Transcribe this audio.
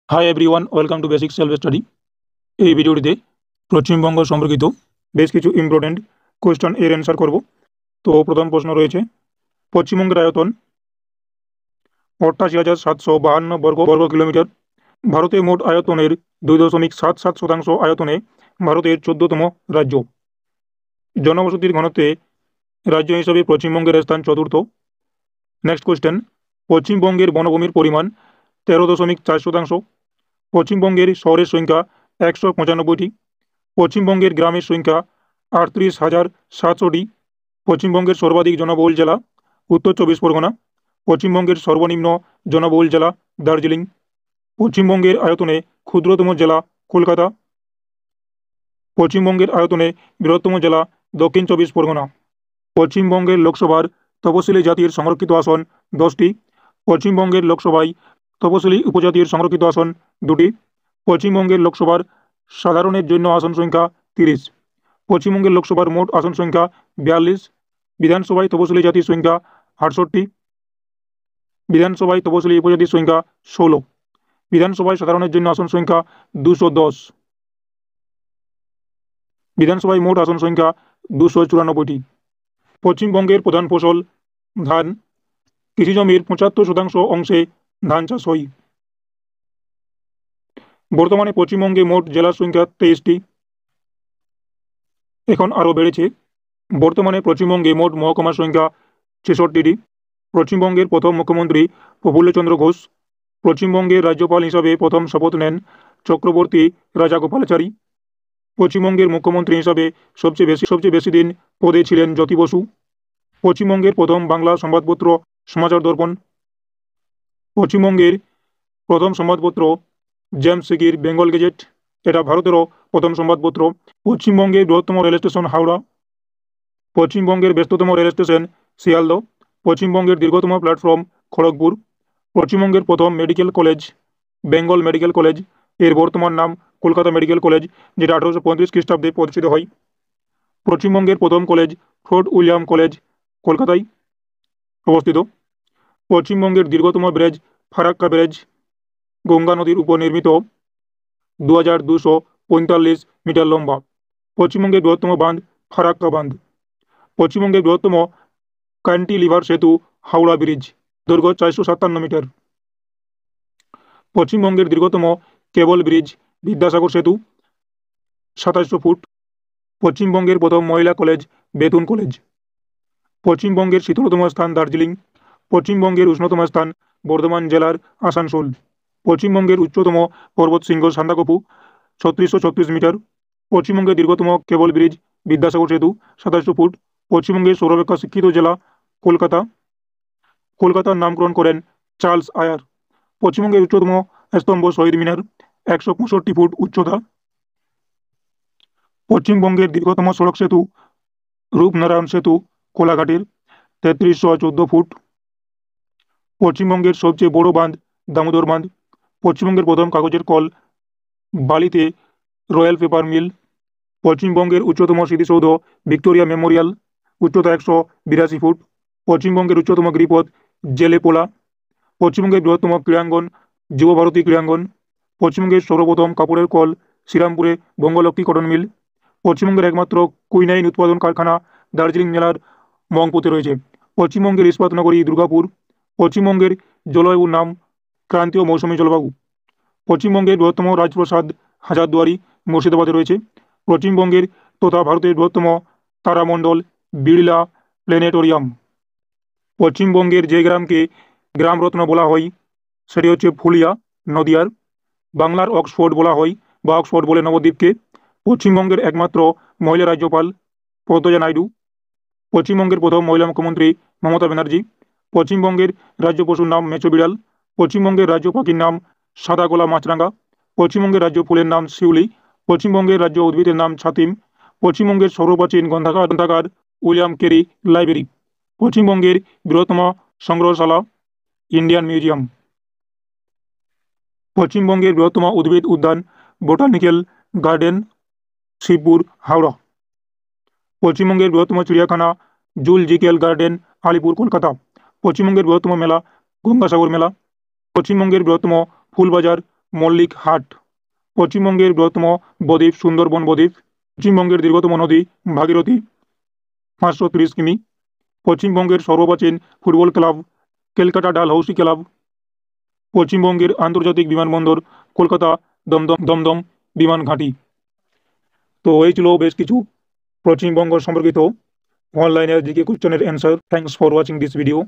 Hi everyone, welcome to basic self study. এই ভিডিওটিতে পশ্চিমবঙ্গ সম্পর্কিত বেশ কিছু ইম্পর্টেন্ট কোয়েশ্চন এর অ্যান্সার করব। তো প্রথম প্রশ্ন রয়েছে, পশ্চিমবঙ্গের আয়তন 88,752 বর্গ কিলোমিটার। ভারতের মোট আয়তনের 2.77% আয়তনে ভারতের 14তম রাজ্য। জনবসতির ঘনত্বে রাজ্য হিসেবে পশ্চিমবঙ্গের স্থান চতুর্থ। নেক্সট কোয়েশ্চেন, পশ্চিমবঙ্গের বনভূমির পরিমাণ 13.4%। পশ্চিমবঙ্গের শহরের সংখ্যা 195টি। পশ্চিমবঙ্গের গ্রামের সংখ্যা 38,700টি। পশ্চিমবঙ্গের সর্বাধিক জনবহুল জেলা উত্তর চব্বিশ পরগনা। পশ্চিমবঙ্গের সর্বনিম্ন জনবহুল জেলা দার্জিলিং। পশ্চিমবঙ্গের আয়তনে ক্ষুদ্রতম জেলা কলকাতা। পশ্চিমবঙ্গের আয়তনে বৃহত্তম জেলা দক্ষিণ চব্বিশ পরগনা। পশ্চিমবঙ্গের লোকসভার তপশিলি জাতির সংরক্ষিত আসন 10টি। পশ্চিমবঙ্গের লোকসভায় তপশিলি উপজাতির সংরক্ষিত আসন 2টি। পশ্চিমবঙ্গের লোকসভার সাধারণের জন্য আসন সংখ্যা 30। পশ্চিমবঙ্গের লোকসভার মোট আসন সংখ্যা 42। বিধানসভায় তপশিলি জাতির সংখ্যা 68। বিধানসভায় তপশিলি উপজাতির সংখ্যা 16। বিধানসভায় সাধারণের জন্য আসন সংখ্যা 210। বিধানসভায় মোট আসন সংখ্যা 294টি। পশ্চিমবঙ্গের প্রধান ফসল ধান। কৃষি জমির 75% অংশে ধান চাষ হয়। বর্তমানে পশ্চিমবঙ্গে মোট জেলার সংখ্যা 23টি, এখন আরও বেড়েছে। বর্তমানে পশ্চিমবঙ্গে মোট মহকুমার সংখ্যা 66টি। পশ্চিমবঙ্গের প্রথম মুখ্যমন্ত্রী প্রফুল্লচন্দ্র ঘোষ। পশ্চিমবঙ্গের রাজ্যপাল হিসাবে প্রথম শপথ নেন চক্রবর্তী রাজাগোপালাচারী। পশ্চিমবঙ্গের মুখ্যমন্ত্রী হিসাবে সবচেয়ে বেশি দিন পদে ছিলেন জ্যোতি বসু। পশ্চিমবঙ্গের প্রথম বাংলা সংবাদপত্র সমাচার দর্পণ। পশ্চিমবঙ্গের প্রথম সংবাদপত্র জেমস সিকির বেঙ্গল গেজেট, এটা ভারতেরও প্রথম সংবাদপত্র। পশ্চিমবঙ্গের বৃহত্তম রেল স্টেশন হাওড়া। পশ্চিমবঙ্গের ব্যস্ততম রেল স্টেশন শিয়ালদহ। পশ্চিমবঙ্গের দীর্ঘতম প্ল্যাটফর্ম খড়গপুর। পশ্চিমবঙ্গের প্রথম medical college Bengal medical college, এর বর্তমান নাম কলকাতা মেডিকেল কলেজ, যেটা 1835 খ্রিস্টাব্দে প্রতিষ্ঠিত হয়। পশ্চিমবঙ্গের প্রথম কলেজ ফোর্ট উইলিয়াম কলেজ, কলকাতায় অবস্থিত। পশ্চিমবঙ্গের দীর্ঘতম ব্রিজ ফারাক্কা ব্রিজ, গঙ্গা নদীর উপর নির্মিত, 2245 মিটার লম্বা। পশ্চিমবঙ্গের বৃহত্তম বাঁধ ফারাক্কা বাঁধ। পশ্চিমবঙ্গের বৃহত্তম ক্যান্টিলিভার সেতু হাওড়া ব্রিজ, দৈর্ঘ্য 457 মিটার। পশ্চিমবঙ্গের দীর্ঘতম কেবল ব্রিজ বিদ্যাসাগর সেতু, 2700 ফুট। পশ্চিমবঙ্গের প্রথম মহিলা কলেজ বেতুন কলেজ। পশ্চিমবঙ্গের শীতলতম স্থান দার্জিলিং। পশ্চিমবঙ্গের উষ্ণতম স্থান বর্ধমান জেলার আসানসোল। পশ্চিমবঙ্গের উচ্চতম পর্বতশৃঙ্গ সান্দাকফু, 3636 মিটার। পশ্চিমবঙ্গের দীর্ঘতম কেবল ব্রিজ বিদ্যাসাগর সেতু, 2700 ফুট। পশ্চিমবঙ্গের সর্বাপেক্ষা শিক্ষিত জেলা কলকাতা। কলকাতার নামকরণ করেন চার্লস আয়ার। পশ্চিমবঙ্গের উচ্চতম স্তম্ভ শহীদ মিনার, 165 ফুট উচ্চতা। পশ্চিমবঙ্গের দীর্ঘতম সড়ক সেতু রূপনারায়ণ সেতু কোলাঘাটের, 3314 ফুট। পশ্চিমবঙ্গের সবচেয়ে বড় বাঁধ দামোদর বাঁধ। পশ্চিমবঙ্গের প্রথম কাগজের কল বালিতে রয়্যাল পেপার মিল। পশ্চিমবঙ্গের উচ্চতম স্মৃতিসৌধ ভিক্টোরিয়া মেমোরিয়াল, উচ্চতা 182 ফুট। পশ্চিমবঙ্গের উচ্চতম গিরিপথ জেলেপোলা। পশ্চিমবঙ্গের বৃহত্তম ক্রীড়াঙ্গন যুবভারতী ক্রীড়াঙ্গন। পশ্চিমবঙ্গের সর্বপ্রথম কাপড়ের কল শ্রীরামপুরে বঙ্গলক্ষ্মী কটন মিল। পশ্চিমবঙ্গের একমাত্র কুইনাইন উৎপাদন কারখানা দার্জিলিং জেলার মংপুতে রয়েছে। পশ্চিমবঙ্গের ইস্পাত নগরী দুর্গাপুর। পশ্চিমবঙ্গের জলবায়ুর নাম ক্রান্তীয় মৌসুমী জলবায়ু। পশ্চিমবঙ্গের বৃহত্তম রাজপ্রাসাদ হাজারদুয়ারি মুর্শিদাবাদে রয়েছে। পশ্চিমবঙ্গের তথা ভারতের বৃহত্তম তারামণ্ডল বিড়লা প্ল্যানেটোরিয়াম। পশ্চিমবঙ্গের যে গ্রামকে গ্রামরত্ন বলা হয় সেটি হচ্ছে ফুলিয়া, নদিয়ার। বাংলার অক্সফোর্ড বলা হয় বা অক্সফোর্ড বলে নবদ্বীপকে। পশ্চিমবঙ্গের একমাত্র মহিলা রাজ্যপাল পদ্মজা নাইডু। পশ্চিমবঙ্গের প্রথম মহিলা মুখ্যমন্ত্রী মমতা ব্যানার্জি। পশ্চিমবঙ্গের রাজ্য পশুর নাম মেছো বিড়াল। পশ্চিমবঙ্গের রাজ্য পাখির নাম সাদা গলা মাছরাঙা। পশ্চিমবঙ্গের রাজ্য ফুলের নাম শিউলি। পশ্চিমবঙ্গের রাজ্য উদ্ভিদের নাম ছাতিম। পশ্চিমবঙ্গের সর্বপ্রাচীন গ্রন্থাগার উইলিয়াম কেরি লাইব্রেরি। পশ্চিমবঙ্গের বৃহত্তম সংগ্রহশালা ইন্ডিয়ান মিউজিয়াম। পশ্চিমবঙ্গের বৃহত্তম উদ্ভিদ উদ্যান বোটানিক্যাল গার্ডেন শিবপুর, হাওড়া। পশ্চিমবঙ্গের বৃহত্তম চিড়িয়াখানা জুলজিক্যাল গার্ডেন আলিপুর, কলকাতা। পশ্চিমবঙ্গের বৃহত্তম মেলা গঙ্গাসাগর মেলা। পশ্চিমবঙ্গের বৃহত্তম ফুল বাজার মল্লিক হাট। পশ্চিমবঙ্গের বৃহত্তম বদ্বীপ সুন্দরবন বদ্বীপ। পশ্চিমবঙ্গের দীর্ঘতম নদী ভাগীরথী 530 কিমি। পশ্চিমবঙ্গের সর্বপ্রাচীন football club Calcutta Dalhousie club. পশ্চিমবঙ্গের আন্তর্জাতিক বিমানবন্দর কলকাতা দমদম বিমান ঘাঁটি। তো এই ছিল বেশ কিছু পশ্চিমবঙ্গ সম্পর্কিত অনলাইনের জিকে কোশ্চেনের answer. Thanks for watching this video.